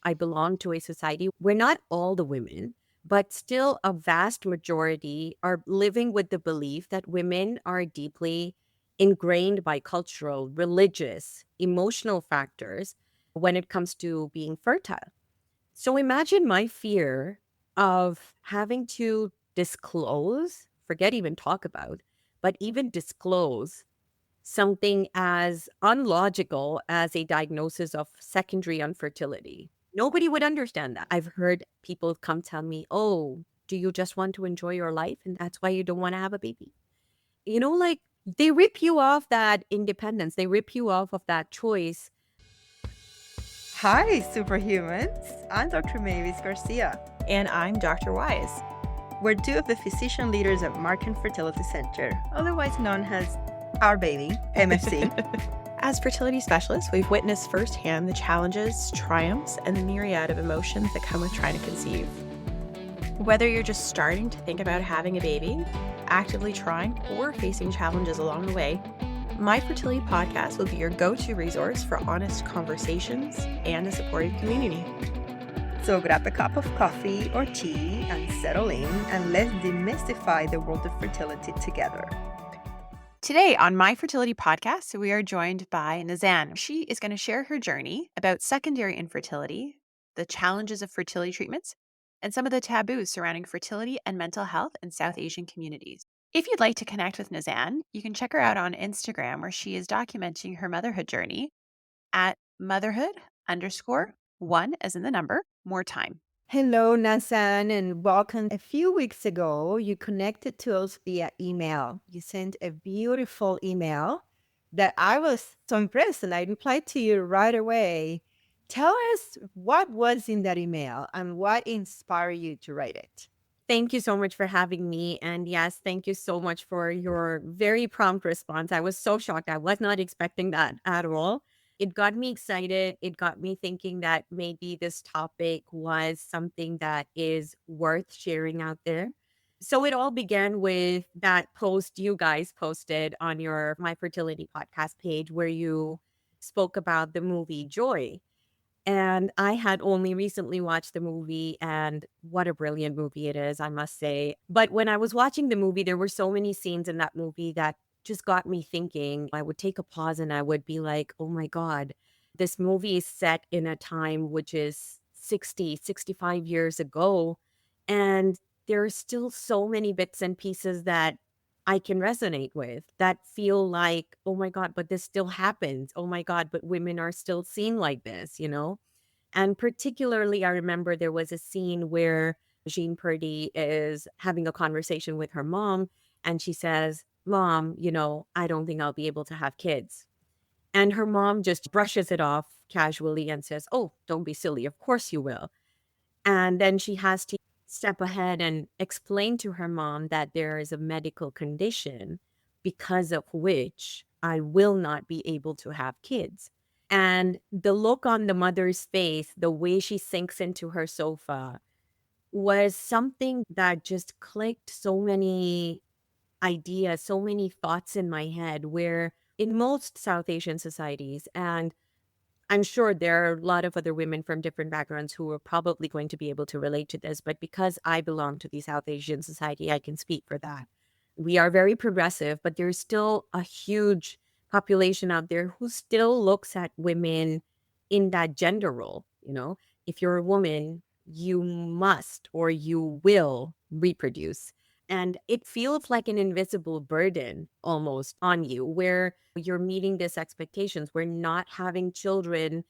I belong to a society where not all the women, but still a vast majority are living with the belief that women are deeply ingrained by cultural, religious, emotional factors when it comes to being fertile. So imagine my fear of having to disclose, forget even talk about, but even disclose something as unlogical as a diagnosis of secondary infertility. Nobody would understand that. I've heard people come tell me, oh, do you just want to enjoy your life? And that's why you don't want to have a baby. Like they rip you off that independence, they rip you off of that choice. Hi, superhumans. I'm Dr. Mavis Garcia. And I'm Dr. Wise. We're two of the physician leaders at Markham Fertility Center, otherwise known as Our Baby, MFC. As fertility specialists, we've witnessed firsthand the challenges, triumphs, and the myriad of emotions that come with trying to conceive. Whether you're just starting to think about having a baby, actively trying, or facing challenges along the way, My Fertility Podcast will be your go-to resource for honest conversations and a supportive community. So grab a cup of coffee or tea and settle in, and let's demystify the world of fertility together. Today on My Fertility Podcast, we are joined by Nazan. She is going to share her journey about secondary infertility, the challenges of fertility treatments, and some of the taboos surrounding fertility and mental health in South Asian communities. If you'd like to connect with Nazan, you can check her out on Instagram, where she is documenting her motherhood journey at motherhood_1 as in the number, more time. Hello, Nazan, and welcome. A few weeks ago, you connected to us via email. You sent a beautiful email that I was so impressed, and I replied to you right away. Tell us what was in that email and what inspired you to write it. Thank you so much for having me. And yes, thank you so much for your very prompt response. I was so shocked. I was not expecting that at all. It got me excited. It got me thinking that maybe this topic was something that is worth sharing out there. So it all began with that post you guys posted on your My Fertility podcast page where you spoke about the movie Joy. And I had only recently watched the movie, and what a brilliant movie it is, I must say. But when I was watching the movie, there were so many scenes in that movie that just got me thinking. I would take a pause and I would be like, oh my God, this movie is set in a time which is 60, 65 years ago. And there are still so many bits and pieces that I can resonate with that feel like, oh my God, but this still happens. Oh my God, but women are still seen like this. And particularly, I remember there was a scene where Jean Purdy is having a conversation with her mom, and she says, Mom, I don't think I'll be able to have kids. And her mom just brushes it off casually and says, oh, don't be silly. Of course you will. And then she has to step ahead and explain to her mom that there is a medical condition because of which I will not be able to have kids. And the look on the mother's face, the way she sinks into her sofa, was something that just clicked so many ideas, so many thoughts in my head, where in most South Asian societies, and I'm sure there are a lot of other women from different backgrounds who are probably going to be able to relate to this. But because I belong to the South Asian society, I can speak for that. We are very progressive, but there's still a huge population out there who still looks at women in that gender role. If you're a woman, you must or you will reproduce. And it feels like an invisible burden almost on you, where you're meeting these expectations. We're not having children,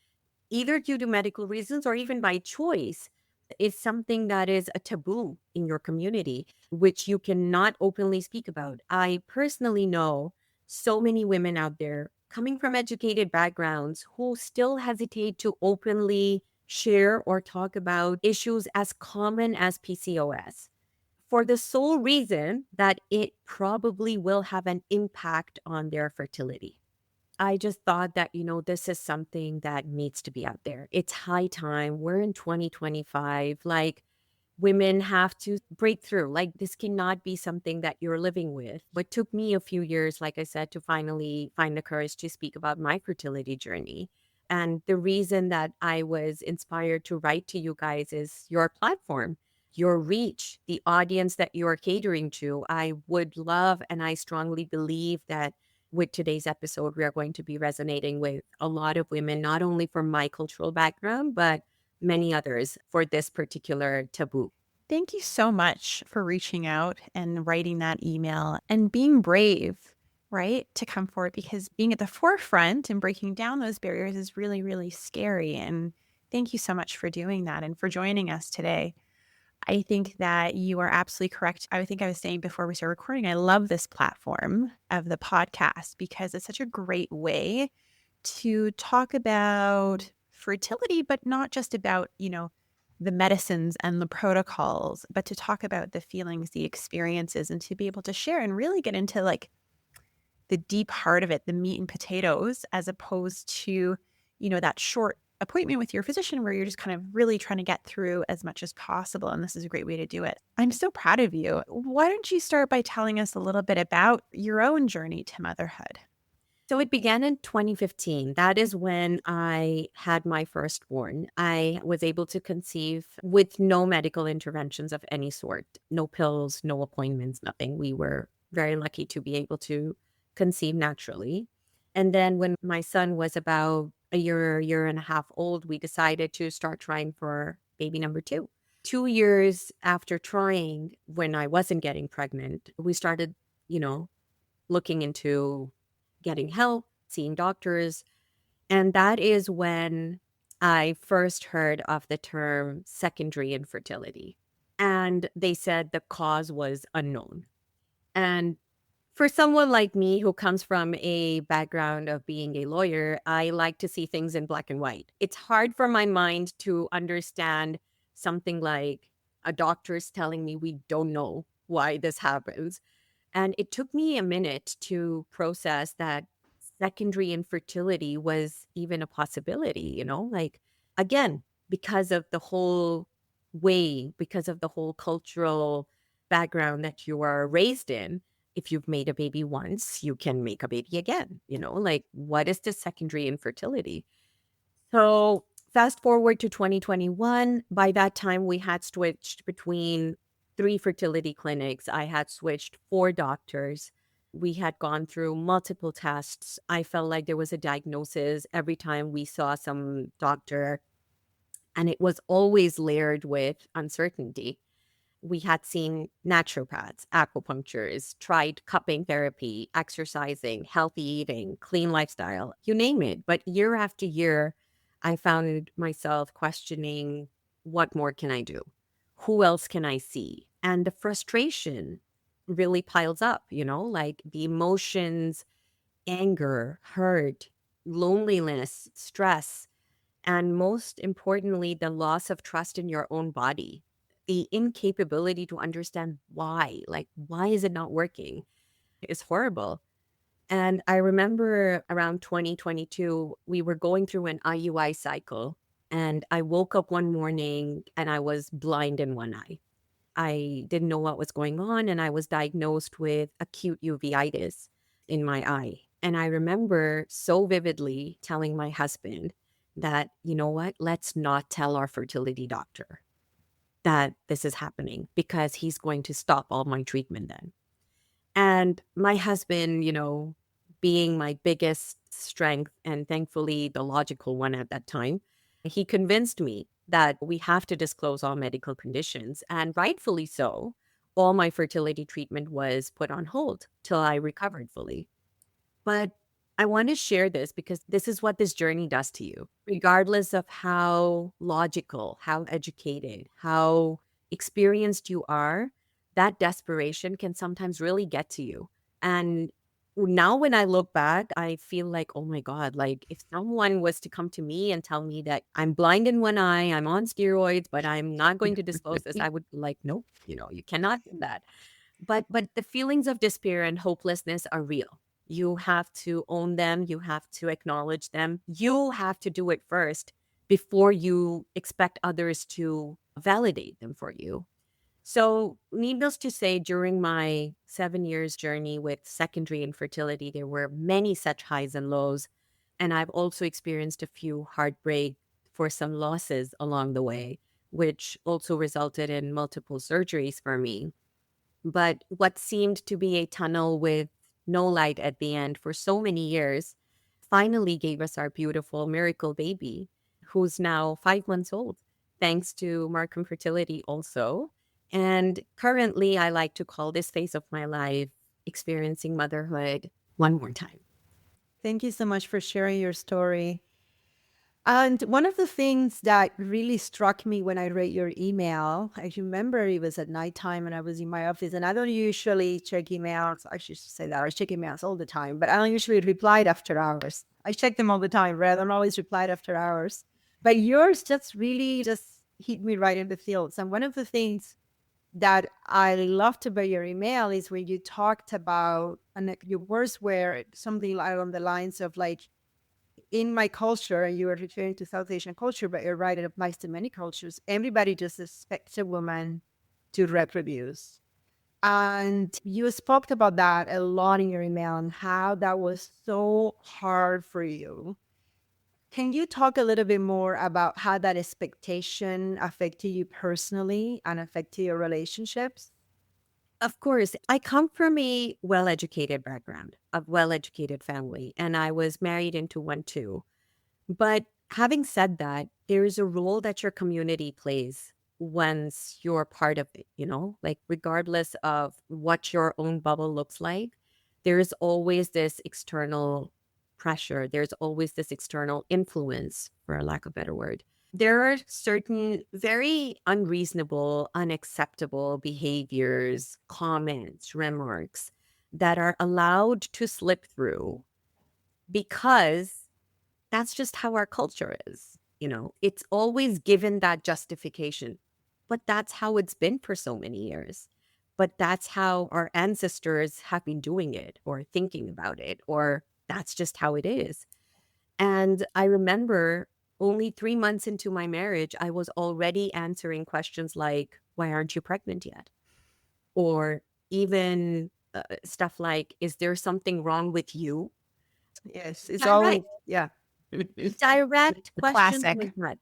either due to medical reasons or even by choice. Is something that is a taboo in your community, which you cannot openly speak about. I personally know so many women out there coming from educated backgrounds who still hesitate to openly share or talk about issues as common as PCOS, for the sole reason that it probably will have an impact on their fertility. I just thought that, this is something that needs to be out there. It's high time. We're in 2025. Like, women have to break through. Like, this cannot be something that you're living with. But it took me a few years, like I said, to finally find the courage to speak about my fertility journey. And the reason that I was inspired to write to you guys is your platform, your reach, the audience that you're catering to. I would love and I strongly believe that with today's episode, we are going to be resonating with a lot of women, not only from my cultural background, but many others for this particular taboo. Thank you so much for reaching out and writing that email and being brave, right, to come forward, because being at the forefront and breaking down those barriers is really, really scary. And thank you so much for doing that and for joining us today. I think that you are absolutely correct. I think I was saying before we started recording, I love this platform of the podcast because it's such a great way to talk about fertility, but not just about, the medicines and the protocols, but to talk about the feelings, the experiences, and to be able to share and really get into like the deep heart of it, the meat and potatoes, as opposed to, that short appointment with your physician where you're just kind of really trying to get through as much as possible. And this is a great way to do it. I'm so proud of you. Why don't you start by telling us a little bit about your own journey to motherhood? So it began in 2015. That is when I had my firstborn. I was able to conceive with no medical interventions of any sort, no pills, no appointments, nothing. We were very lucky to be able to conceive naturally. And then when my son was about a year and a half old, we decided to start trying for baby number two. 2 years after trying, when I wasn't getting pregnant, we started, you know, looking into getting help, seeing doctors. And that is when I first heard of the term secondary infertility. And they said the cause was unknown. And for someone like me who comes from a background of being a lawyer, I like to see things in black and white. It's hard for my mind to understand something like a doctor's telling me we don't know why this happens. And it took me a minute to process that secondary infertility was even a possibility, like again, because of the whole because of the whole cultural background that you are raised in. If you've made a baby once, you can make a baby again, like what is the secondary infertility? So fast forward to 2021. By that time, we had switched between three fertility clinics. I had switched four doctors. We had gone through multiple tests. I felt like there was a diagnosis every time we saw some doctor, and it was always layered with uncertainty. We had seen naturopaths, acupuncturists, tried cupping therapy, exercising, healthy eating, clean lifestyle, you name it. But year after year, I found myself questioning, what more can I do? Who else can I see? And the frustration really piles up, like the emotions, anger, hurt, loneliness, stress, and most importantly, the loss of trust in your own body, the incapability to understand why, like, why is it not working is horrible. And I remember around 2022, we were going through an IUI cycle. And I woke up one morning and I was blind in one eye. I didn't know what was going on. And I was diagnosed with acute uveitis in my eye. And I remember so vividly telling my husband that, you know what, let's not tell our fertility doctor that this is happening because he's going to stop all my treatment then. And my husband, being my biggest strength and thankfully the logical one at that time, he convinced me that we have to disclose all medical conditions. And rightfully so, all my fertility treatment was put on hold till I recovered fully. But I want to share this because this is what this journey does to you. Regardless of how logical, how educated, how experienced you are, that desperation can sometimes really get to you. And now when I look back, I feel like, oh my God, like if someone was to come to me and tell me that I'm blind in one eye, I'm on steroids, but I'm not going to disclose this, I would like, nope, you cannot do that. But the feelings of despair and hopelessness are real. You have to own them. You have to acknowledge them. You have to do it first before you expect others to validate them for you. So, needless to say, during my 7 years journey with secondary infertility, there were many such highs and lows. And I've also experienced a few heartbreak for some losses along the way, which also resulted in multiple surgeries for me. But what seemed to be a tunnel with no light at the end for so many years finally gave us our beautiful miracle baby, who's now 5 months old, thanks to Markham Fertility also. And currently, I like to call this phase of my life experiencing motherhood one more time. Thank you so much for sharing your story. And one of the things that really struck me when I read your email, I remember it was at nighttime and I was in my office, and I don't usually check emails. I should say that I check emails all the time, but I don't usually reply after hours. I check them all the time, right? I don't always reply after hours. But yours just really just hit me right in the feels. And one of the things that I loved about your email is when you talked about, and your words were something like on the lines of like, in my culture, and you were referring to South Asian culture, but you're right, it applies to many cultures. Everybody just expects a woman to reproduce. And you spoke about that a lot in your email and how that was so hard for you. Can you talk a little bit more about how that expectation affected you personally and affected your relationships? Of course, I come from a well educated background, a well educated family, and I was married into one too. But having said that, there is a role that your community plays once you're part of it, like regardless of what your own bubble looks like, there is always this external pressure. There's always this external influence, for a lack of a better word. There are certain very unreasonable, unacceptable behaviors, comments, remarks that are allowed to slip through because that's just how our culture is. It's always given that justification, but that's how it's been for so many years. But that's how our ancestors have been doing it or thinking about it, or that's just how it is. And I remember only 3 months into my marriage, I was already answering questions like, why aren't you pregnant yet? Or even stuff like, is there something wrong with you? Yes, it's Direct, always, yeah. direct The questions classic. like that.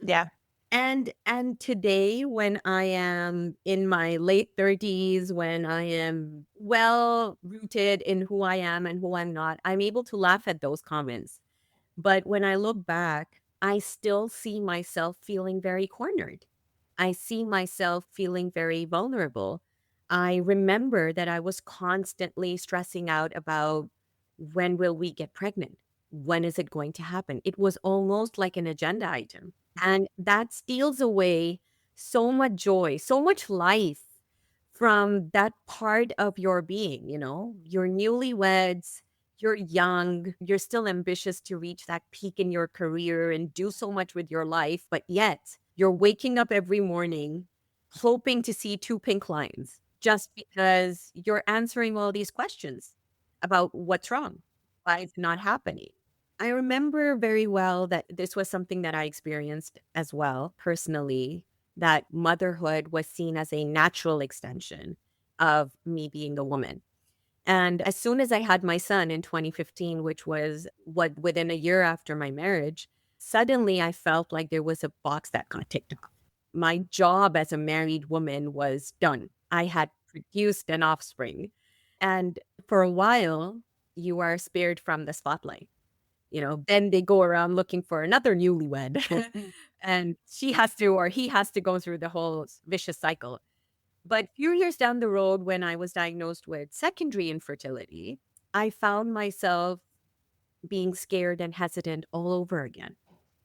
Yeah. And today, when I am in my late 30s, when I am well rooted in who I am and who I'm not, I'm able to laugh at those comments. But when I look back, I still see myself feeling very cornered. I see myself feeling very vulnerable. I remember that I was constantly stressing out about, when will we get pregnant? When is it going to happen? It was almost like an agenda item. And that steals away so much joy, so much life from that part of your being. You're newlyweds, you're young, you're still ambitious to reach that peak in your career and do so much with your life, but yet you're waking up every morning hoping to see two pink lines just because you're answering all these questions about what's wrong, why it's not happening. I remember very well that this was something that I experienced as well personally, that motherhood was seen as a natural extension of me being a woman. And as soon as I had my son in 2015, which was within a year after my marriage, suddenly I felt like there was a box that got ticked off. My job as a married woman was done. I had produced an offspring. And for a while, you are spared from the spotlight. Then they go around looking for another newlywed and she has to, or he has to go through the whole vicious cycle. But a few years down the road, when I was diagnosed with secondary infertility, I found myself being scared and hesitant all over again.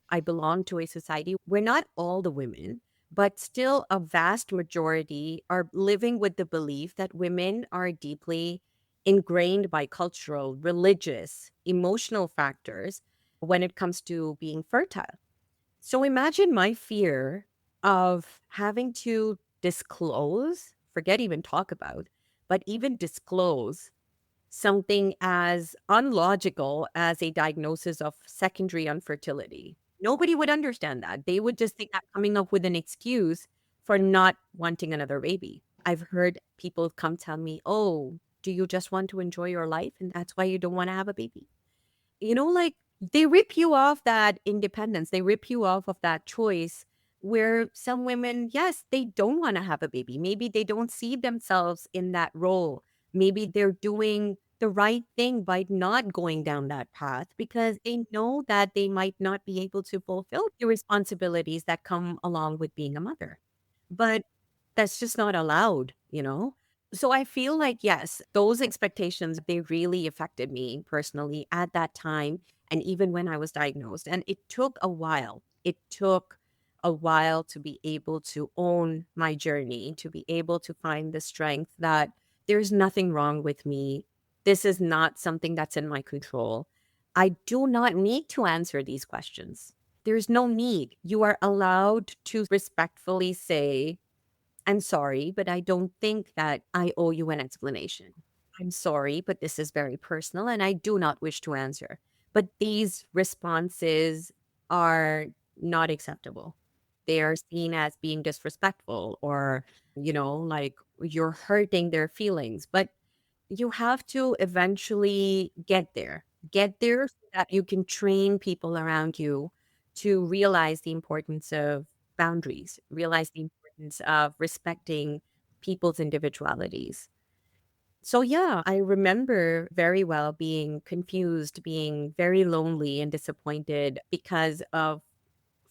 I belong to a society where not all the women, but still a vast majority are living with the belief that women are deeply ingrained by cultural, religious, emotional factors when it comes to being fertile. So imagine my fear of having to disclose, forget even talk about, but even disclose something as unlogical as a diagnosis of secondary infertility. Nobody would understand that. They would just think I'm coming up with an excuse for not wanting another baby. I've heard people come tell me, oh, do you just want to enjoy your life? And that's why you don't want to have a baby? Like They rip you off that independence. They rip you off of that choice where some women, yes, they don't want to have a baby. Maybe they don't see themselves in that role. Maybe they're doing the right thing by not going down that path because they know that they might not be able to fulfill the responsibilities that come along with being a mother. But that's just not allowed, you know? So I feel like, yes, those expectations, they really affected me personally at that time. And even when I was diagnosed, and it took a while. It took a while to be able to own my journey, to be able to find the strength that there's nothing wrong with me. This is not something that's in my control. I do not need to answer these questions. There's no need. You are allowed to respectfully say, I'm sorry, but I don't think that I owe you an explanation. I'm sorry, but this is very personal and I do not wish to answer. But these responses are not acceptable. They are seen as being disrespectful or, like you're hurting their feelings. But you have to eventually get there so that you can train people around you to realize the importance of boundaries, realize the importance of respecting people's individualities. So, yeah, I remember very well being confused, being very lonely and disappointed because of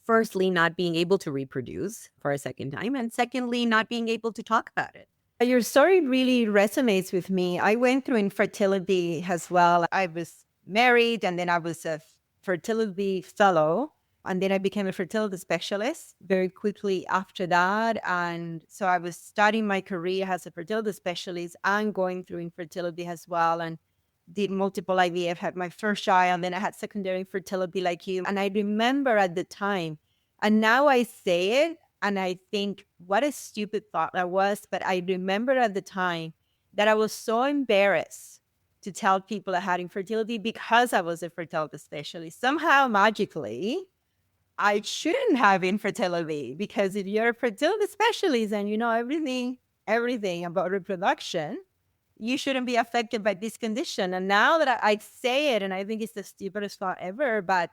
firstly, not being able to reproduce for a second time, and secondly, not being able to talk about it. Your story really resonates with me. I went through infertility as well. I was married and then I was a fertility fellow. And then I became a fertility specialist very quickly after that. And so I was starting my career as a fertility specialist and going through infertility as well. And did multiple IVF, had my first child, and then I had secondary infertility like you. And I remember at the time, and now I say it, and I think, what a stupid thought that was. But I remember at the time that I was so embarrassed to tell people I had infertility because I was a fertility specialist. Somehow, magically, I shouldn't have infertility because if you're a fertility specialist and you know everything about reproduction, you shouldn't be affected by this condition. And now that I say it, and I think it's the stupidest thought ever, but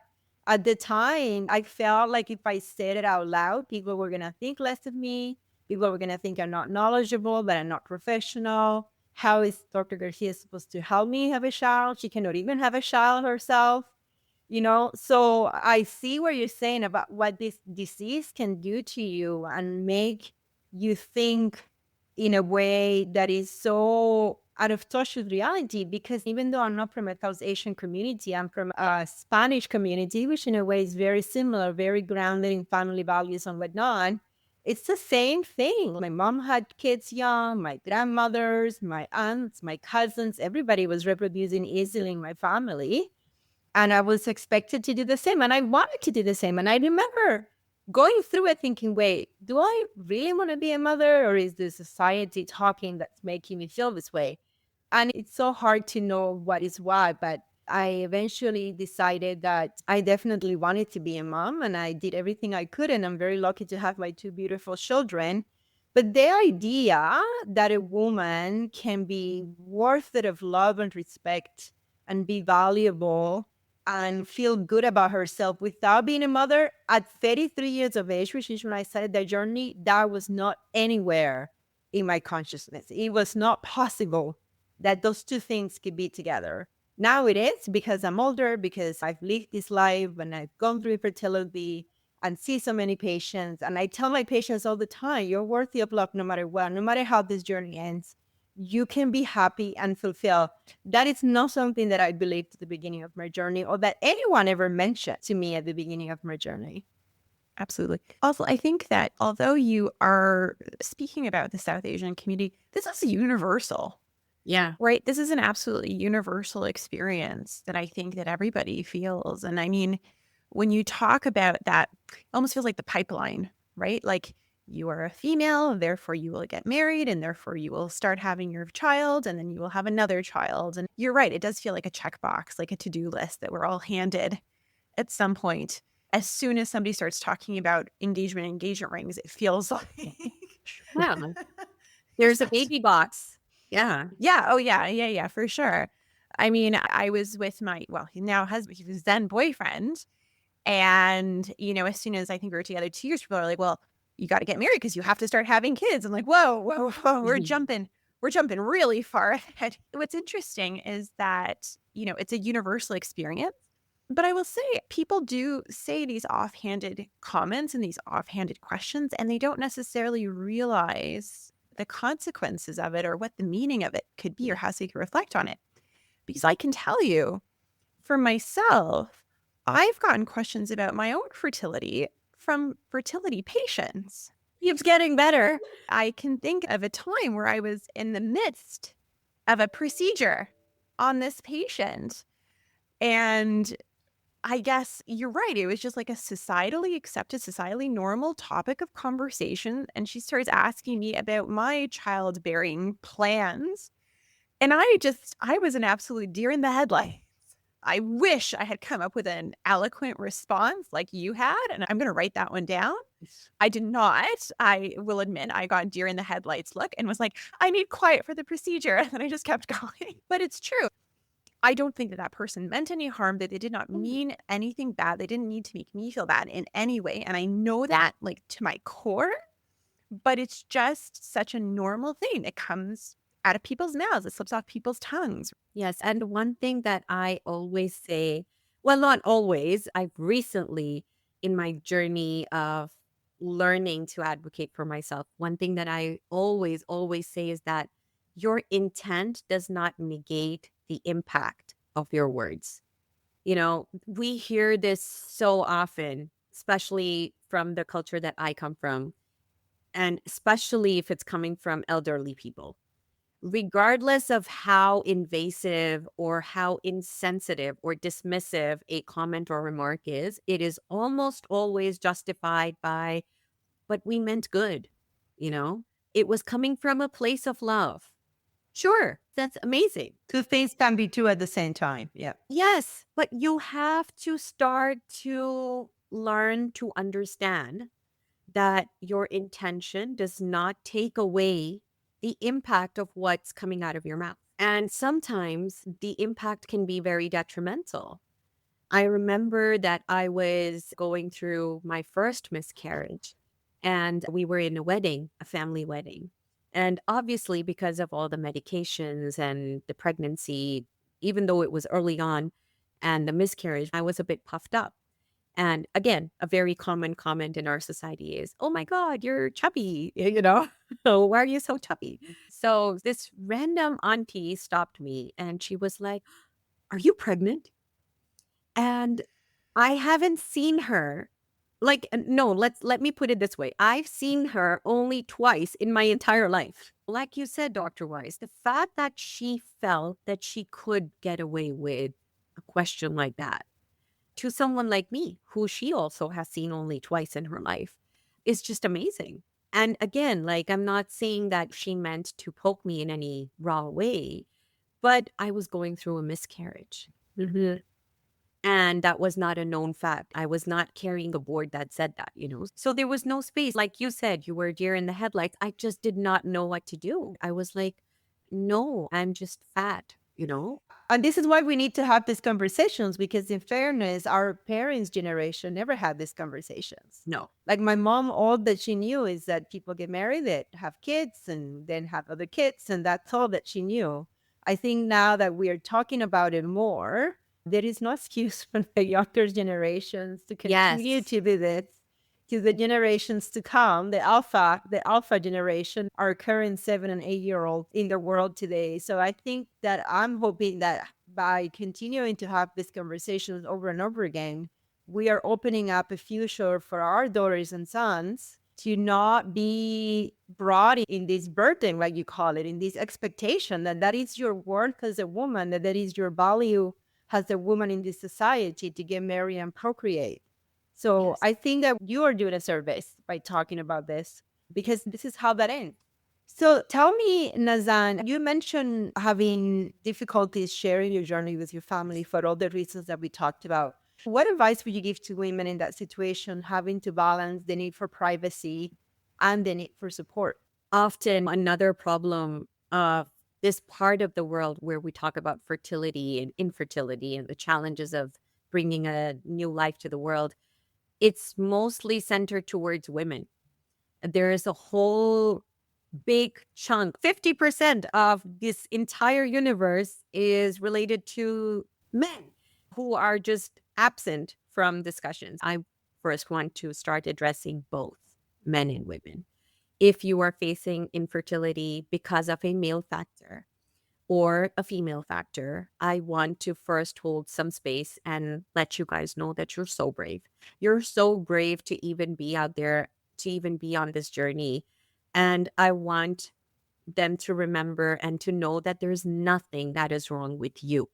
at the time, I felt like if I said it out loud, people were going to think less of me. People were going to think I'm not knowledgeable, that I'm not professional. How is Dr. Garcia supposed to help me have a child? She cannot even have a child herself. So I see what you're saying about what this disease can do to you and make you think in a way that is so out of touch with reality. Because even though I'm not from a South Asian community, I'm from a Spanish community, which in a way is very similar, very grounded in family values and whatnot. It's the same thing. My mom had kids young, my grandmothers, my aunts, my cousins, everybody was reproducing easily in my family. And I was expected to do the same. And I wanted to do the same. And I remember going through it thinking, wait, do I really want to be a mother? Or is the society talking that's making me feel this way? And it's so hard to know what is what. But I eventually decided that I definitely wanted to be a mom. And I did everything I could. And I'm very lucky to have my two beautiful children. But the idea that a woman can be worth it of love and respect and be valuable and feel good about herself without being a mother at 33 years of age, which is when I started that journey, that was not anywhere in my consciousness. It was not possible that those two things could be together. Now it is because I'm older, because I've lived this life and I've gone through fertility and see so many patients. And I tell my patients all the time, you're worthy of love no matter what, no matter how this journey ends. You can be happy and fulfilled. That is not something that I believed at the beginning of my journey or that anyone ever mentioned to me at the beginning of my journey. Absolutely. Also, I think that although you are speaking about the South Asian community, this is universal. Yeah. Right? This is an absolutely universal experience that I think that everybody feels. And I mean, when you talk about that, it almost feels like the pipeline, right? Like you are a female, therefore you will get married, and therefore you will start having your child, and then you will have another child. And you're right, it does feel like a checkbox, like a to-do list that we're all handed at some point. As soon as somebody starts talking about engagement rings, it feels like Yeah. There's a baby box. Yeah. yeah, oh yeah, for sure. I mean, I was with he now husband, he was then boyfriend. And, as soon as I think we were together 2 years, people are like, well, you got to get married because you have to start having kids. I'm like, whoa, whoa, whoa, we're jumping really far ahead. What's interesting is that, it's a universal experience. But I will say people do say these offhanded comments and these offhanded questions, and they don't necessarily realize the consequences of it or what the meaning of it could be or how they can reflect on it. Because I can tell you, for myself, I've gotten questions about my own fertility from fertility patients. Keeps getting better. I can think of a time where I was in the midst of a procedure on this patient. And I guess you're right. It was just like a societally accepted, societally normal topic of conversation. And she starts asking me about my childbearing plans. And I was an absolute deer in the headlights. I wish I had come up with an eloquent response like you had, and I'm going to write that one down. I did not. I will admit I got deer in the headlights look and was like, I need quiet for the procedure. And I just kept going. But it's true. I don't think that person meant any harm, that they did not mean anything bad. They didn't need to make me feel bad in any way. And I know that like to my core, but it's just such a normal thing. It comes out of people's mouths. It slips off people's tongues. Yes. And one thing that I always say, well, not always, I've recently, in my journey of learning to advocate for myself, one thing that I always, always say is that your intent does not negate the impact of your words. We hear this so often, especially from the culture that I come from, and especially if it's coming from elderly people. Regardless of how invasive or how insensitive or dismissive a comment or remark is, it is almost always justified by, but we meant good, you know? It was coming from a place of love. Sure, that's amazing. Two things can be true at the same time. Yeah. Yes, but you have to start to learn to understand that your intention does not take away the impact of what's coming out of your mouth. And sometimes the impact can be very detrimental. I remember that I was going through my first miscarriage and we were in a wedding, a family wedding. And obviously, because of all the medications and the pregnancy, even though it was early on and the miscarriage, I was a bit puffed up. And again, a very common comment in our society is, oh my God, you're chubby, So why are you so chubby? So this random auntie stopped me and she was like, are you pregnant? And I haven't seen her. No, let me put it this way. I've seen her only twice in my entire life. Like you said, Dr. Weiss, the fact that she felt that she could get away with a question like that to someone like me, who she also has seen only twice in her life, is just amazing. And again, like, I'm not saying that she meant to poke me in any raw way, but I was going through a miscarriage. And that was not a known fact. I was not carrying a board that said that. So there was no space. Like you said, you were a deer in the headlights. I just did not know what to do. I was like, no, I'm just fat. And this is why we need to have these conversations, because in fairness, our parents' generation never had these conversations. No. Like my mom, all that she knew is that people get married, that have kids and then have other kids. And that's all that she knew. I think now that we are talking about it more, there is no excuse for the younger generations to continue Yes. to do this. To the generations to come, the alpha generation, our current 7 and 8-year-old in the world today. So I think that I'm hoping that by continuing to have these conversations over and over again, we are opening up a future for our daughters and sons to not be brought in this burden, like you call it, in this expectation that is your worth as a woman, that is your value as a woman in this society, to get married and procreate. So Yes. I think that you are doing a service by talking about this, because this is how that ends. So tell me, Nazan, you mentioned having difficulties sharing your journey with your family for all the reasons that we talked about. What advice would you give to women in that situation, having to balance the need for privacy and the need for support? Often another problem of this part of the world where we talk about fertility and infertility and the challenges of bringing a new life to the world, it's mostly centered towards women. There is a whole big chunk, 50% of this entire universe is related to men who are just absent from discussions. I first want to start addressing both men and women. If you are facing infertility because of a male factor or a female factor, I want to first hold some space and let you guys know that you're so brave. You're so brave to even be out there, to even be on this journey. And I want them to remember and to know that there's nothing that is wrong with you.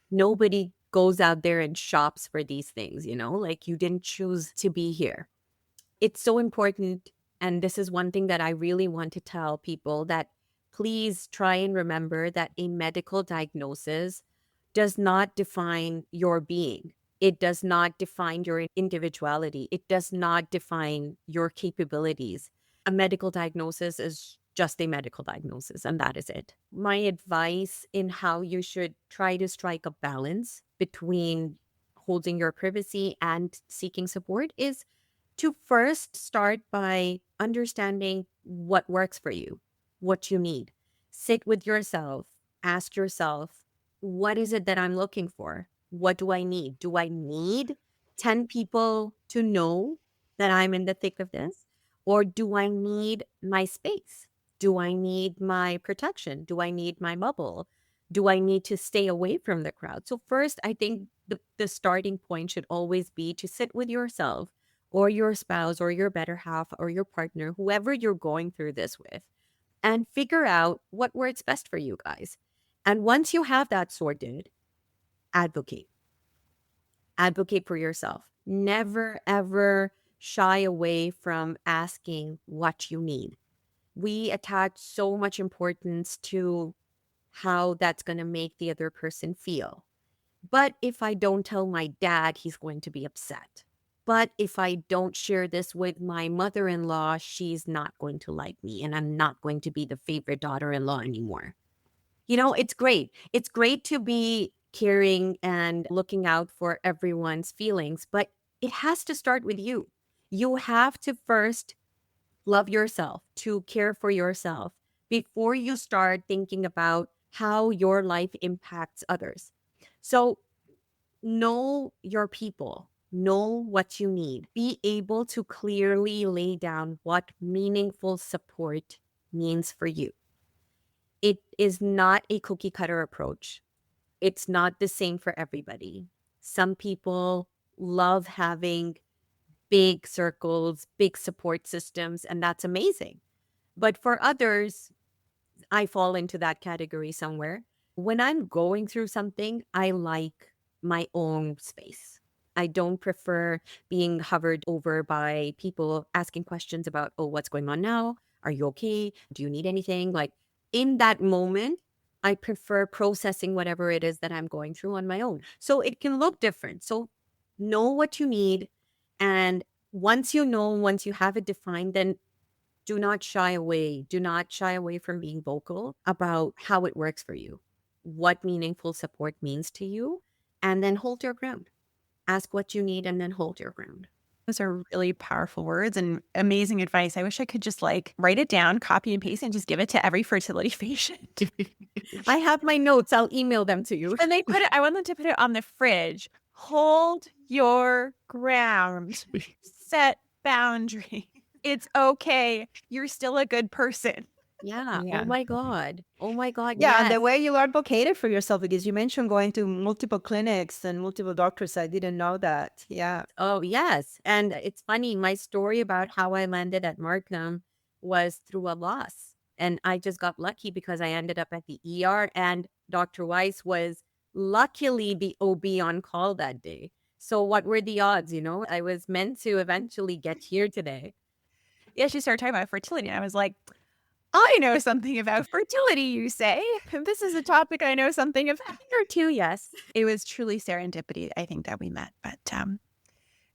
Nobody goes out there and shops for these things, like you didn't choose to be here. It's so important. And this is one thing that I really want to tell people, that please try and remember that a medical diagnosis does not define your being. It does not define your individuality. It does not define your capabilities. A medical diagnosis is just a medical diagnosis, and that is it. My advice in how you should try to strike a balance between holding your privacy and seeking support is to first start by understanding what works for you, what you need. Sit with yourself, ask yourself, what is it that I'm looking for? What do I need? Do I need 10 people to know that I'm in the thick of this? Or do I need my space? Do I need my protection? Do I need my bubble? Do I need to stay away from the crowd? So, first, I think the starting point should always be to sit with yourself or your spouse or your better half or your partner, whoever you're going through this with, and figure out what works best for you guys. And once you have that sorted, advocate. Advocate for yourself. Never, ever shy away from asking what you need. We attach so much importance to how that's going to make the other person feel. But if I don't tell my dad, he's going to be upset. But if I don't share this with my mother-in-law, she's not going to like me, and I'm not going to be the favorite daughter-in-law anymore. It's great. It's great to be caring and looking out for everyone's feelings, but it has to start with you. You have to first love yourself, to care for yourself before you start thinking about how your life impacts others. So know your people, know what you need, be able to clearly lay down what meaningful support means for you. It is not a cookie cutter approach. It's not the same for everybody. Some people love having big circles, big support systems, and that's amazing. But for others, I fall into that category somewhere. When I'm going through something, I like my own space. I don't prefer being hovered over by people asking questions about, oh, what's going on now? Are you okay? Do you need anything? Like in that moment, I prefer processing whatever it is that I'm going through on my own. So it can look different. So know what you need. And once you have it defined, then do not shy away. Do not shy away from being vocal about how it works for you, what meaningful support means to you, and then hold your ground. Ask what you need and then hold your ground. Those are really powerful words and amazing advice. I wish I could just write it down, copy and paste, and just give it to every fertility patient. I have my notes. I'll email them to you. And I want them to put it on the fridge. Hold your ground. Set boundaries. It's okay. You're still a good person. Yeah. Oh my God. Oh my God. Yeah, and Yes. the way you advocated for yourself, because you mentioned going to multiple clinics and multiple doctors. I didn't know that. Yeah. Oh, yes. And it's funny, my story about how I landed at Markham was through a loss. And I just got lucky because I ended up at the ER, and Dr. Weiss was luckily the OB on call that day. So what were the odds, I was meant to eventually get here today. Yeah, she started talking about fertility. And I was like, I know something about fertility, you say. This is a topic I know something about. Or two, yes. It was truly serendipity, I think, that we met. But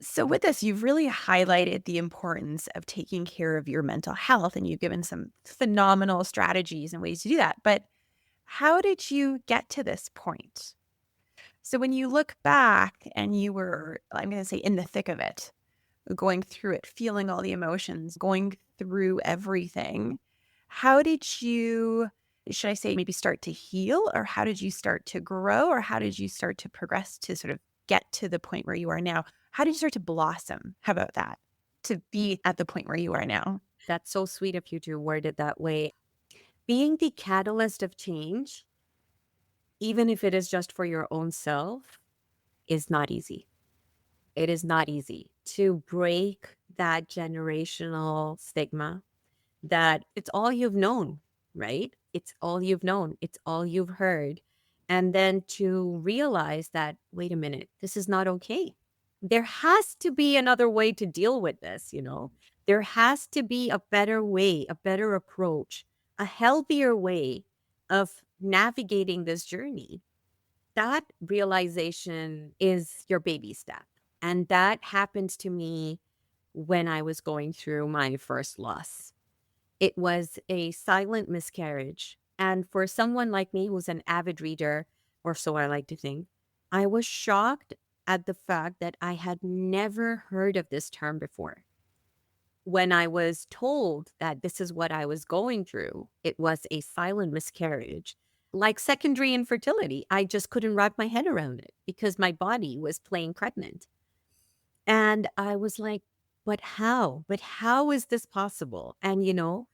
so with this, you've really highlighted the importance of taking care of your mental health, and you've given some phenomenal strategies and ways to do that. But How did you get to this point? So when you look back and you were, I'm going to say, in the thick of it, going through it, feeling all the emotions, going through everything, how did you, should I say, maybe start to heal, or how did you start to grow, or how did you start to progress to sort of get to the point where you are now? How did you start to blossom? How about that? To be at the point where you are now? That's so sweet of you to word it that way. Being the catalyst of change, even if it is just for your own self, is not easy. It is not easy to break that generational stigma that it's all you've known, right? It's all you've known, it's all you've heard. And then to realize that, wait a minute, this is not okay. There has to be another way to deal with this, you know? There has to be a better way, a better approach, a healthier way of navigating this journey. That realization is your baby step. And that happened to me when I was going through my first loss. It was a silent miscarriage. And for someone like me who's an avid reader, or so I like to think, I was shocked at the fact that I had never heard of this term before. When I was told that this is what I was going through, it was a silent miscarriage. Like secondary infertility, I just couldn't wrap my head around it because my body was playing pregnant. And I was like, but how? But how is this possible? And, you know,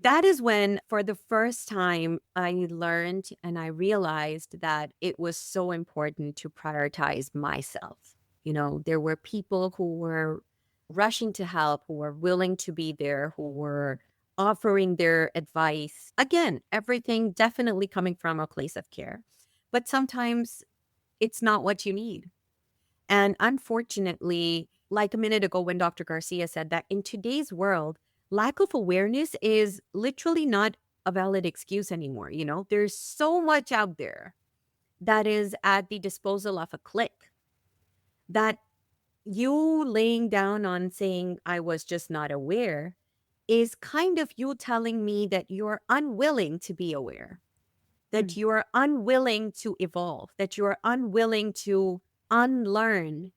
that is when, for the first time, I learned and I realized that it was so important to prioritize myself. You know, there were people who were rushing to help, who were willing to be there, who were offering their advice. Again, everything definitely coming from a place of care. But sometimes it's not what you need. And unfortunately, like a minute ago when Dr. Garcia said that in today's world, lack of awareness is literally not a valid excuse anymore. You know, there's so much out there that is at the disposal of a click that you laying down on saying, I was just not aware, is kind of you telling me that you're unwilling to be aware, that you are unwilling to evolve, that you are unwilling to unlearn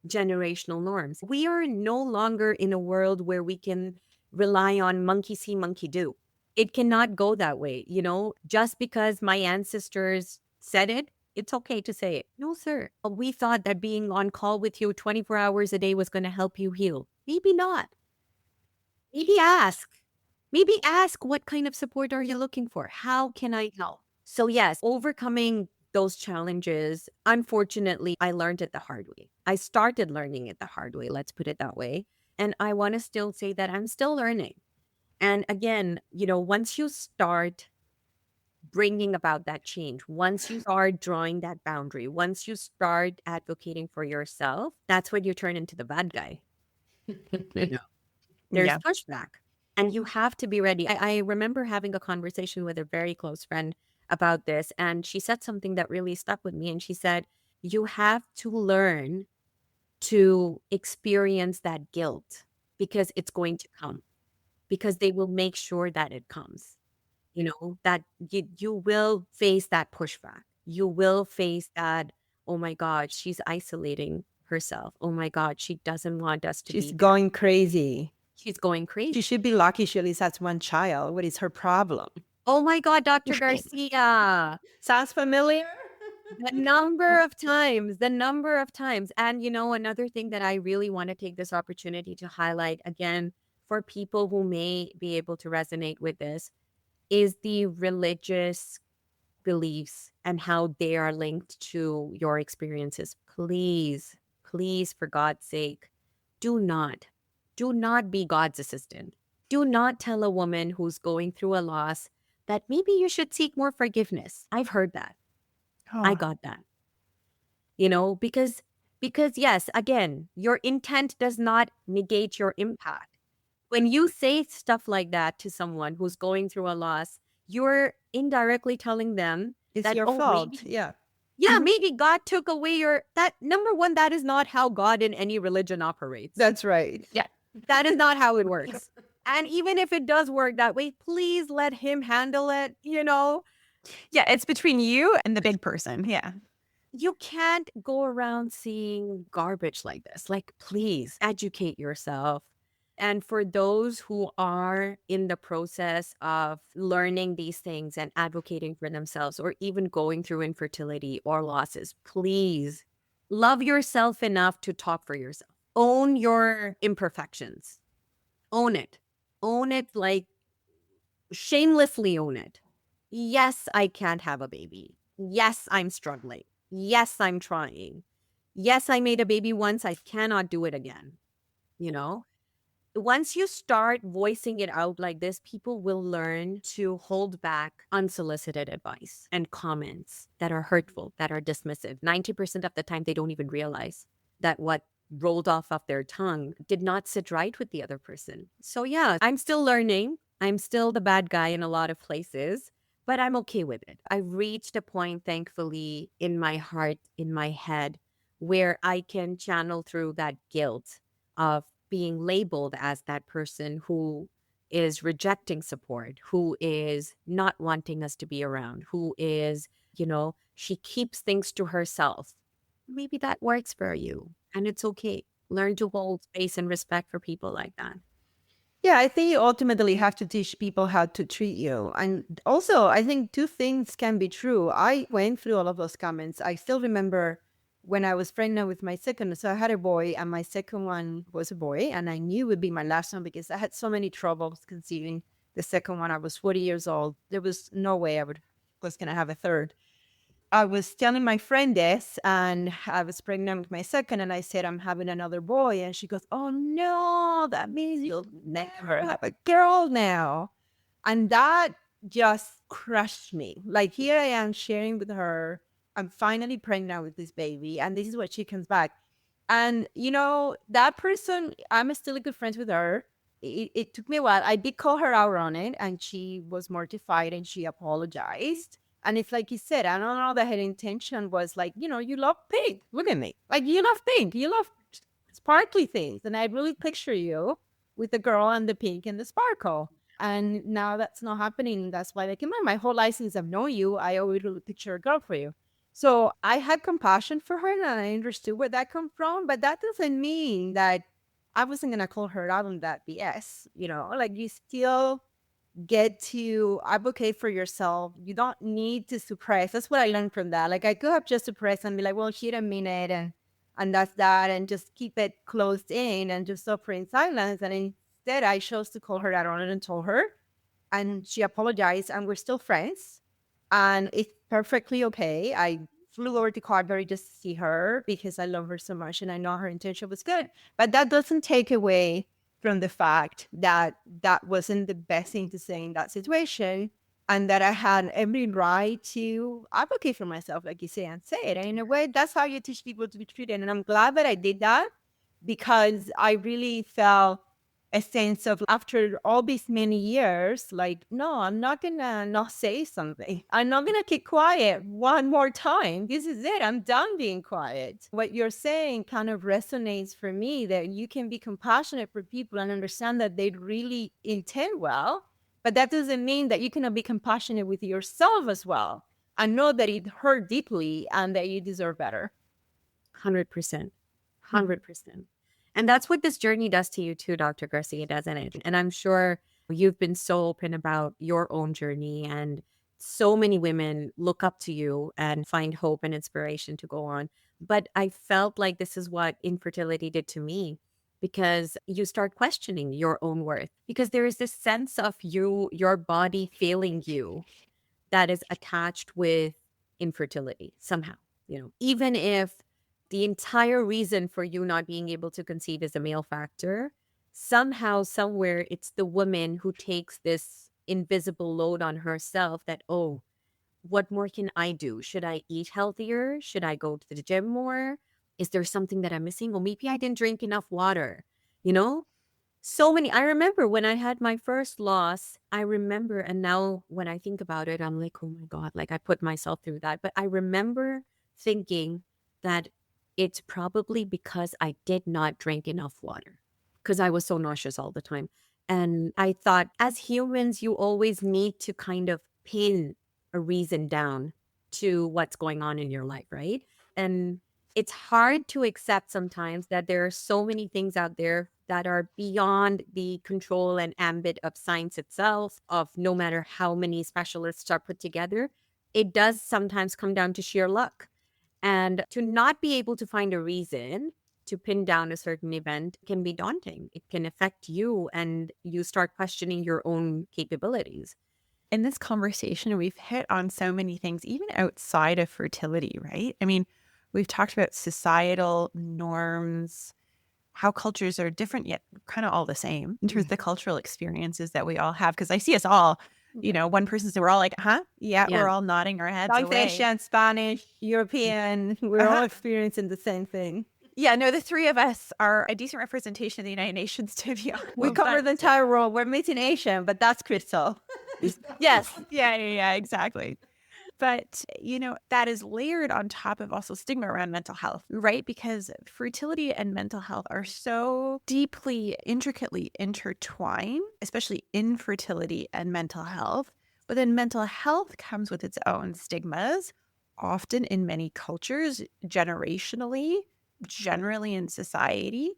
generational norms. We are no longer in a world where we can rely on monkey see, monkey do. It cannot go that way. You know, just because my ancestors said it, it's okay to say it. No, sir. We thought that being on call with you 24 hours a day was going to help you heal. Maybe not. Maybe ask. Maybe ask, what kind of support are you looking for? How can I help? So, yes, overcoming those challenges, unfortunately, I learned it the hard way. I started learning it the hard way, let's put it that way. And I want to still say that I'm still learning. And again, you know, once you start bringing about that change, once you start drawing that boundary, once you start advocating for yourself, that's when you turn into the bad guy. Yeah. There's Yeah. pushback and you have to be ready. I remember having a conversation with a very close friend about this, and she said something that really stuck with me. And she said, you have to learn to experience that guilt because it's going to come, because they will make sure that it comes. You know, that you will face that pushback. You will face that, oh my God, she's isolating herself. Oh my God, she doesn't want us to She's be there. going crazy. She's going crazy. She should be lucky she at least has one child. What is her problem? Oh my God, Dr. Garcia. Sounds familiar? The number of times. And, you know, another thing that I really want to take this opportunity to highlight again for people who may be able to resonate with this is the religious beliefs and how they are linked to your experiences. Please, please, for God's sake, do not be God's assistant. Do not tell a woman who's going through a loss that maybe you should seek more forgiveness. I've heard that. I Oh, got that. You know, because yes, again, your intent does not negate your impact. When you say stuff like that to someone who's going through a loss, you're indirectly telling them It's that, your oh, fault. maybe, Yeah. yeah, maybe God took away your, that number one, that is not how God in any religion operates. That's right. yeah. That is not how it works. And even if it does work that way, please let him handle it, you know? Yeah, it's between you and the big person. Yeah. You can't go around seeing garbage like this. Like, please educate yourself. And for those who are in the process of learning these things and advocating for themselves, or even going through infertility or losses, please love yourself enough to talk for yourself. Own your imperfections. Own it. Own it, like shamelessly own it. Yes, I can't have a baby. Yes, I'm struggling. Yes, I'm trying. Yes, I made a baby once. I cannot do it again. You know, once you start voicing it out like this, people will learn to hold back unsolicited advice and comments that are hurtful, that are dismissive. 90% of the time, they don't even realize that what rolled off of their tongue did not sit right with the other person. So, yeah, I'm still learning. I'm still the bad guy in a lot of places, but I'm okay with it. I've reached a point, thankfully, in my heart, in my head, where I can channel through that guilt of being labeled as that person who is rejecting support, who is not wanting us to be around, who is, she keeps things to herself. Maybe that works for you and it's okay. Learn to hold space and respect for people like that. Yeah, I think you ultimately have to teach people how to treat you. And also, I think two things can be true. I went through all of those comments. I still remember when I was pregnant with my second. So I had a boy, and my second one was a boy. And I knew it would be my last one because I had so many troubles conceiving the second one. I was 40 years old. There was no way was going to have a third. I was telling my friend this, and I was pregnant with my second, and I said, I'm having another boy. And she goes, oh no, that means you'll never have a girl now. And that just crushed me. Like, here I am sharing with her, I'm finally pregnant with this baby, and this is what she comes back. And, that person, I'm still good friends with her. It took me a while. I did call her out on it, and she was mortified and she apologized. And it's like you said, I don't know that her intention was like, you love pink. Look at me. Like, you love pink. You love sparkly things. And I really picture you with the girl and the pink and the sparkle. And now that's not happening. That's why, like, in my whole life since I've known you, I always really picture a girl for you. So I had compassion for her and I understood where that come from. But that doesn't mean that I wasn't going to call her out on that BS. Like, you still get to advocate for yourself. You don't need to suppress. That's what I learned from that. Like, I could have just suppressed and be like, well, she didn't mean it, and that's that, and just keep it closed in and just suffer in silence. And instead, I chose to call her out on it and told her, and she apologized, and we're still friends, and it's perfectly okay. I flew over to Carberry just to see her because I love her so much, and I know her intention was good. But that doesn't take away from the fact that that wasn't the best thing to say in that situation, and that I had every right to advocate for myself, like you say, and say it. And in a way, that's how you teach people to be treated. And I'm glad that I did that because I really felt a sense of, after all these many years, like, no, I'm not gonna not say something. I'm not gonna keep quiet one more time. This is it. I'm done being quiet. What you're saying kind of resonates for me, that you can be compassionate for people and understand that they really intend well, but that doesn't mean that you cannot be compassionate with yourself as well and know that it hurt deeply and that you deserve better. 100%. 100%. And that's what this journey does to you too, Dr. Garcia, doesn't it? And I'm sure you've been so open about your own journey, and so many women look up to you and find hope and inspiration to go on. But I felt like this is what infertility did to me, because you start questioning your own worth, because there is this sense of your body failing you that is attached with infertility somehow, even if the entire reason for you not being able to conceive is a male factor, somehow, somewhere, it's the woman who takes this invisible load on herself that, oh, what more can I do? Should I eat healthier? Should I go to the gym more? Is there something that I'm missing? Or maybe I didn't drink enough water, you know? So many. I remember when I had my first loss, I remember, and now when I think about it, I'm like, oh my God, like I put myself through that. But I remember thinking that it's probably because I did not drink enough water, because I was so nauseous all the time. And I thought, as humans, you always need to kind of pin a reason down to what's going on in your life, right? And it's hard to accept sometimes that there are so many things out there that are beyond the control and ambit of science itself, of no matter how many specialists are put together. It does sometimes come down to sheer luck. And to not be able to find a reason to pin down a certain event can be daunting. It can affect you, and you start questioning your own capabilities. In this conversation, we've hit on so many things, even outside of fertility, right? I mean, we've talked about societal norms, how cultures are different yet kind of all the same in terms of the cultural experiences that we all have. Because I see us all, one person said, we're all like, huh? Yeah, Yeah. we're all nodding our heads South away. Asian, Spanish, European, we're all experiencing the same thing. Yeah, no, the three of us are a decent representation of the United Nations, to be honest. We cover the entire world. We're meeting Asian, but that's Crystal. Yes. Yeah, exactly. But, that is layered on top of also stigma around mental health, right? Because fertility and mental health are so deeply, intricately intertwined, especially infertility and mental health. But then mental health comes with its own stigmas, often in many cultures, generationally, generally in society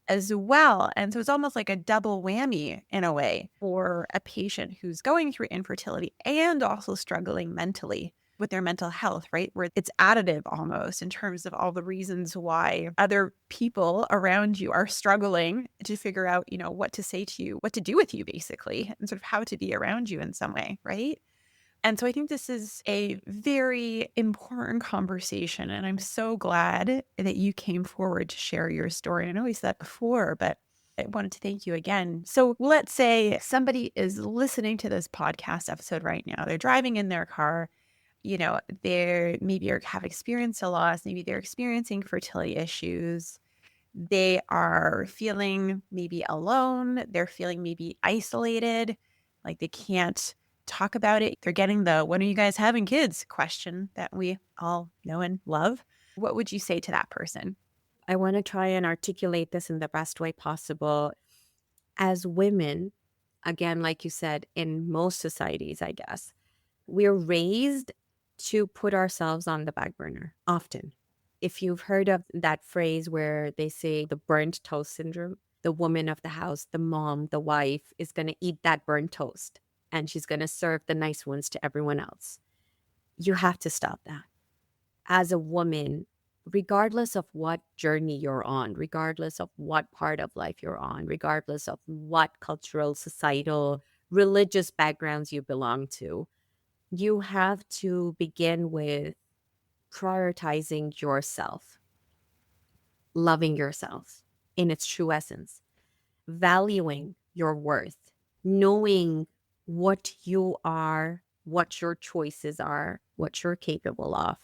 as well. And so it's almost like a double whammy in a way for a patient who's going through infertility and also struggling mentally with their mental health, right? Where it's additive almost in terms of all the reasons why other people around you are struggling to figure out, what to say to you, what to do with you, basically, and sort of how to be around you in some way, right? And so I think this is a very important conversation. And I'm so glad that you came forward to share your story. I know we said that before, but I wanted to thank you again. So let's say somebody is listening to this podcast episode right now. They're driving in their car. They're maybe have experienced a loss. Maybe they're experiencing fertility issues. They are feeling maybe alone. They're feeling maybe isolated, like they can't talk about it. They're getting the "when are you guys having kids?" question that we all know and love. What would you say to that person? I want to try and articulate this in the best way possible. As women, again, like you said, in most societies, I guess, we're raised to put ourselves on the back burner often. If you've heard of that phrase where they say the burnt toast syndrome, the woman of the house, the mom, the wife is going to eat that burnt toast and she's going to serve the nice ones to everyone else. You have to stop that. As a woman, regardless of what journey you're on, regardless of what part of life you're on, regardless of what cultural, societal, religious backgrounds you belong to, you have to begin with prioritizing yourself, loving yourself in its true essence, valuing your worth, knowing what you are, what your choices are, what you're capable of.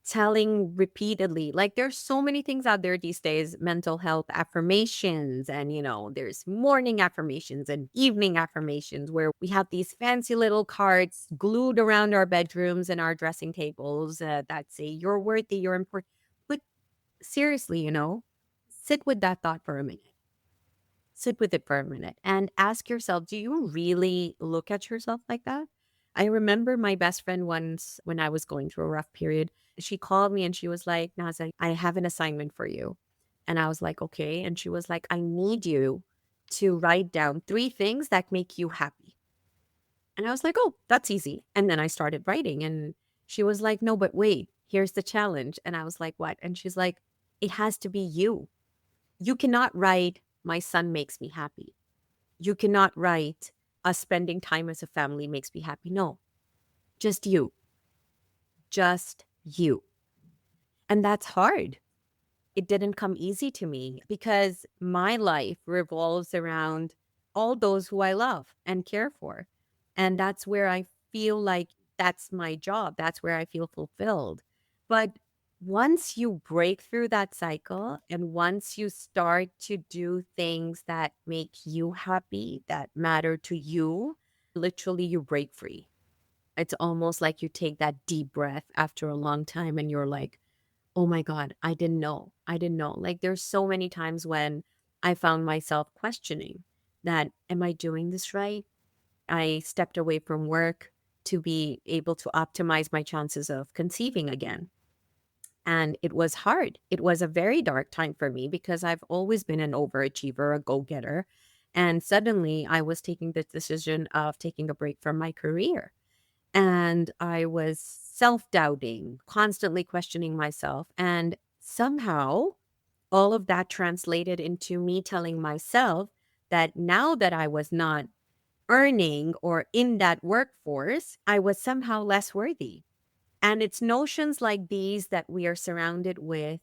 Telling repeatedly, like there's so many things out there these days, mental health affirmations, and there's morning affirmations and evening affirmations where we have these fancy little cards glued around our bedrooms and our dressing tables that say you're worthy, you're important. But seriously, sit with that thought for a minute. Sit with it for a minute and ask yourself, do you really look at yourself like that? I remember my best friend once when I was going through a rough period. She called me and she was like, Nazan, I have an assignment for you. And I was like, okay. And she was like, I need you to write down 3 things that make you happy. And I was like, oh, that's easy. And then I started writing and she was like, no, but wait, here's the challenge. And I was like, what? And she's like, it has to be you. You cannot write, my son makes me happy. You cannot write, us spending time as a family makes me happy. No, just you. Just you. And that's hard. It didn't come easy to me because my life revolves around all those who I love and care for. And that's where I feel like that's my job. That's where I feel fulfilled. But once you break through that cycle and once you start to do things that make you happy, that matter to you, literally you break free. It's almost like you take that deep breath after a long time and you're like, oh my God, I didn't know. I didn't know. Like there's so many times when I found myself questioning that, am I doing this right? I stepped away from work to be able to optimize my chances of conceiving again. And it was hard. It was a very dark time for me because I've always been an overachiever, a go-getter. And suddenly I was taking the decision of taking a break from my career. And I was self-doubting, constantly questioning myself. And somehow all of that translated into me telling myself that now that I was not earning or in that workforce, I was somehow less worthy. And it's notions like these that we are surrounded with.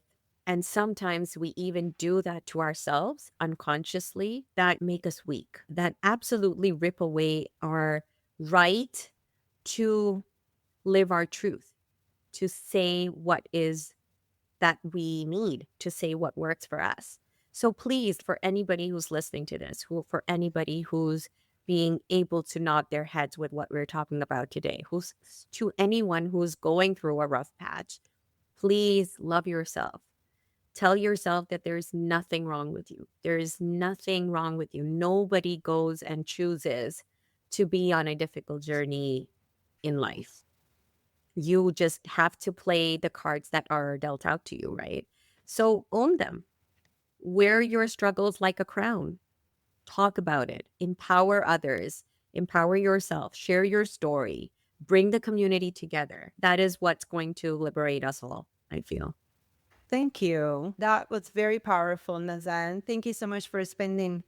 And sometimes we even do that to ourselves unconsciously that make us weak, that absolutely rip away our right to live our truth, to say what is that we need, to say what works for us. So please, for anybody who's listening to this, for anybody who's being able to nod their heads with what we're talking about today, to anyone who's going through a rough patch, please love yourself. Tell yourself that there's nothing wrong with you. There is nothing wrong with you. Nobody goes and chooses to be on a difficult journey in life. You just have to play the cards that are dealt out to you, right? So own them. Wear your struggles like a crown. Talk about it. Empower others. Empower yourself. Share your story. Bring the community together. That is what's going to liberate us all, I feel. Thank you. That was very powerful, Nazan. Thank you so much for spending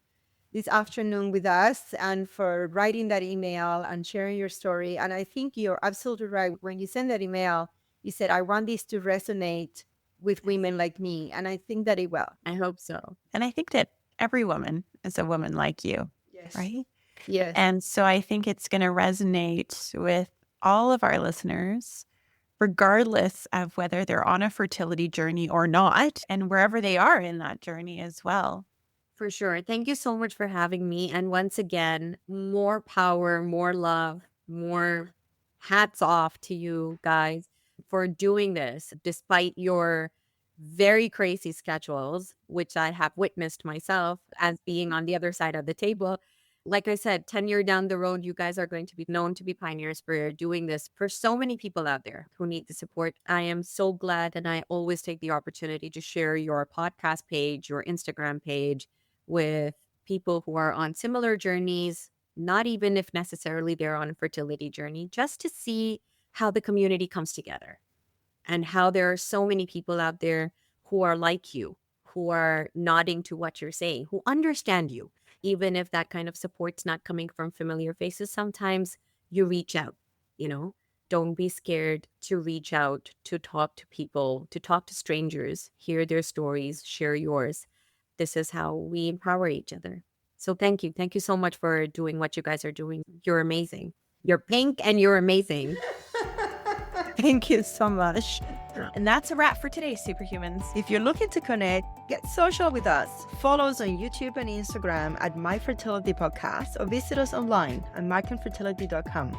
this afternoon with us and for writing that email and sharing your story. And I think you're absolutely right. When you sent that email, you said, I want this to resonate with women like me. And I think that it will. I hope so. And I think that every woman is a woman like you, Yes. right? Yes. And so I think it's going to resonate with all of our listeners, regardless of whether they're on a fertility journey or not, and wherever they are in that journey as well. For sure. Thank you so much for having me. And once again, more power, more love, more hats off to you guys for doing this despite your very crazy schedules, which I have witnessed myself as being on the other side of the table. Like I said, 10 years down the road, you guys are going to be known to be pioneers for doing this for so many people out there who need the support. I am so glad, and I always take the opportunity to share your podcast page, your Instagram page with people who are on similar journeys, not even if necessarily they're on a fertility journey, just to see how the community comes together and how there are so many people out there who are like you, who are nodding to what you're saying, who understand you. Even if that kind of support's not coming from familiar faces, sometimes you reach out, Don't be scared to reach out, to talk to people, to talk to strangers, hear their stories, share yours. This is how we empower each other. So thank you. Thank you so much for doing what you guys are doing. You're amazing. You're pink and you're amazing. Thank you so much. And that's a wrap for today, Superhumans. If you're looking to connect, get social with us. Follow us on YouTube and Instagram at My Fertility Podcast or visit us online at myconfertility.com.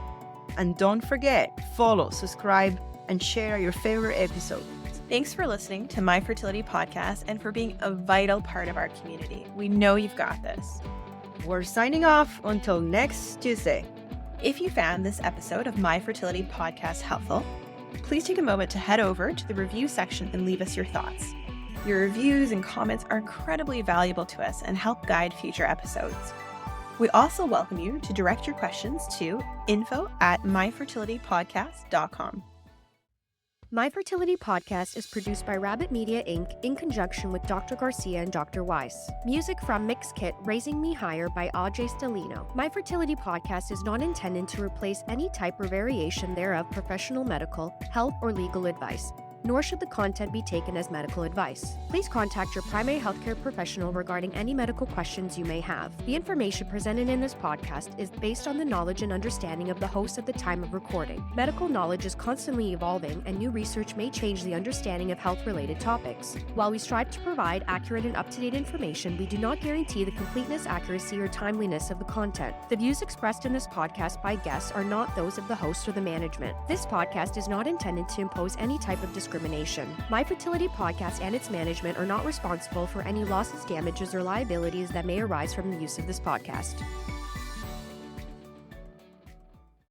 And don't forget, follow, subscribe, and share your favorite episode. Thanks for listening to My Fertility Podcast and for being a vital part of our community. We know you've got this. We're signing off until next Tuesday. If you found this episode of My Fertility Podcast helpful, please take a moment to head over to the review section and leave us your thoughts. Your reviews and comments are incredibly valuable to us and help guide future episodes. We also welcome you to direct your questions to info@myfertilitypodcast.com. My Fertility Podcast is produced by Rabbit Media Inc. in conjunction with Dr. Garcia and Dr. Weiss. Music from Mix Kit Raising Me Higher by Ajay Stelino. My Fertility Podcast is not intended to replace any type or variation thereof professional medical, health, or legal advice, nor should the content be taken as medical advice. Please contact your primary healthcare professional regarding any medical questions you may have. The information presented in this podcast is based on the knowledge and understanding of the host at the time of recording. Medical knowledge is constantly evolving, and new research may change the understanding of health-related topics. While we strive to provide accurate and up-to-date information, we do not guarantee the completeness, accuracy, or timeliness of the content. The views expressed in this podcast by guests are not those of the host or the management. This podcast is not intended to impose any type of discrimination. My Fertility Podcast and its management are not responsible for any losses, damages, or liabilities that may arise from the use of this podcast.